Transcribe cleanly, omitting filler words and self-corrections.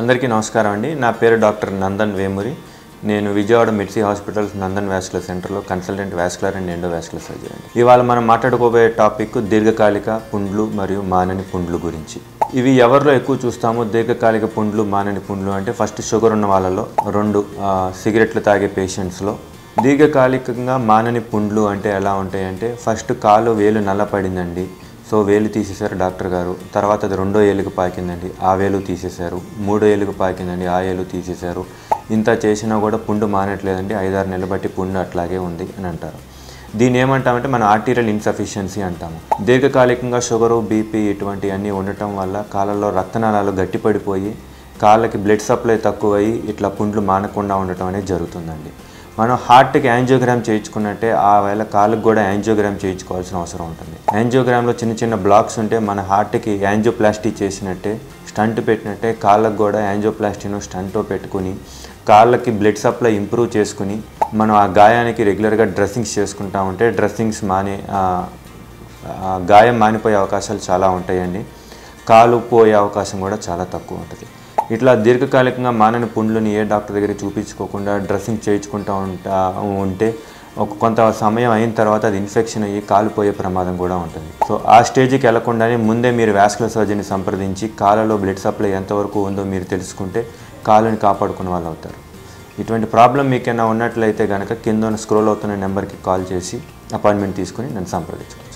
అందరికీ నమస్కారం అండి. నా పేరు డాక్టర్ నందన్ వేమూరి. నేను విజయవాడ మిర్చి హాస్పిటల్స్ నందన్ వాస్కులర్ సెంటర్లో consultant vascular and endovascular surgeon అండి. ఇవాళ మనం మాట్లాడుకోబోయే టాపిక్ దీర్ఘకాలిక పుండ్లు మరియు మానని పుండ్లు గురించి. ఇవి ఎవరిలో ఎక్కువ చూస్తామో దీర్ఘకాలిక పుండ్లు మానని పుండ్లు అంటే ఫస్ట్ షుగర్ ఉన్న వాళ్ళలో, రెండు సిగరెట్లు తాగే పేషెంట్స్లో. దీర్ఘకాలికంగా మానని పుండ్లు అంటే ఎలా ఉంటాయంటే ఫస్ట్ కాలు వేలు నల్లపడిందండి, సో వేలు తీసేశారు డాక్టర్ గారు. తర్వాత అది రెండో ఏలుగు పాకిందండి, ఆ వేలు తీసేశారు. మూడో ఏలుగు పాకిందండి, ఆ ఏలు తీసేశారు. ఇంత చేసినా కూడా పుండు మానట్లేదండి, 5-6 నెలలు బట్టి పుండు అట్లాగే ఉంది అని అంటారు. దీన్ని ఏమంటామంటే మనం ఆర్టీరియల్ ఇన్సఫిషియన్సీ అంటాము. దీర్ఘకాలికంగా షుగరు, బీపీ ఇటువంటివన్నీ ఉండటం వల్ల కాళ్ళలో రక్తనాళాలు గట్టిపడిపోయి కాళ్ళకి బ్లడ్ సప్లై తక్కువయ్యి ఇట్లా పుండ్లు మానకుండా ఉండటం అనేది జరుగుతుందండి. మనం హార్ట్కి యాంజియోగ్రామ్ చేయించుకున్నట్టే ఆ వేళ కాళ్ళకు కూడా యాంజియోగ్రామ్ చేయించుకోవాల్సిన అవసరం ఉంటుంది. యాంజియోగ్రామ్లో చిన్న చిన్న బ్లాక్స్ ఉంటే మన హార్ట్కి యాంజియోప్లాస్టీ చేసినట్టే, స్టంట్ పెట్టినట్టే కాళ్ళకు కూడా యాంజియోప్లాస్టీను స్టంటో పెట్టుకుని కాళ్ళకి బ్లడ్ సప్లై ఇంప్రూవ్ చేసుకుని మనం ఆ గాయానికి రెగ్యులర్గా డ్రెస్సింగ్స్ చేసుకుంటా ఉంటే డ్రెస్సింగ్స్ గాయం మానిపోయే అవకాశాలు చాలా ఉంటాయండి. కాలు పోయే అవకాశం కూడా చాలా తక్కువ ఉంటుంది. ఇట్లా దీర్ఘకాలికంగా మానని పుండ్లని ఏ డాక్టర్ దగ్గర చూపించుకోకుండా డ్రెస్సింగ్ చేయించుకుంటూ ఉంటే కొంత సమయం అయిన తర్వాత అది ఇన్ఫెక్షన్ అయ్యి కాలిపోయే ప్రమాదం కూడా ఉంటుంది. సో ఆ స్టేజ్కి వెళ్లకుండానే ముందే మీరు వాస్కులర్ సర్జన్ని సంప్రదించి కాళ్ళలో బ్లడ్ సప్లై ఎంతవరకు ఉందో మీరు తెలుసుకుంటే కాళ్ళని కాపాడుకునే వాళ్ళు అవుతారు. ఇటువంటి ప్రాబ్లం మీకైనా ఉన్నట్లయితే కనుక కింద స్క్రోల్ అవుతున్న నెంబర్కి కాల్ చేసి అపాయింట్మెంట్ తీసుకుని నన్ను సంప్రదించవచ్చు.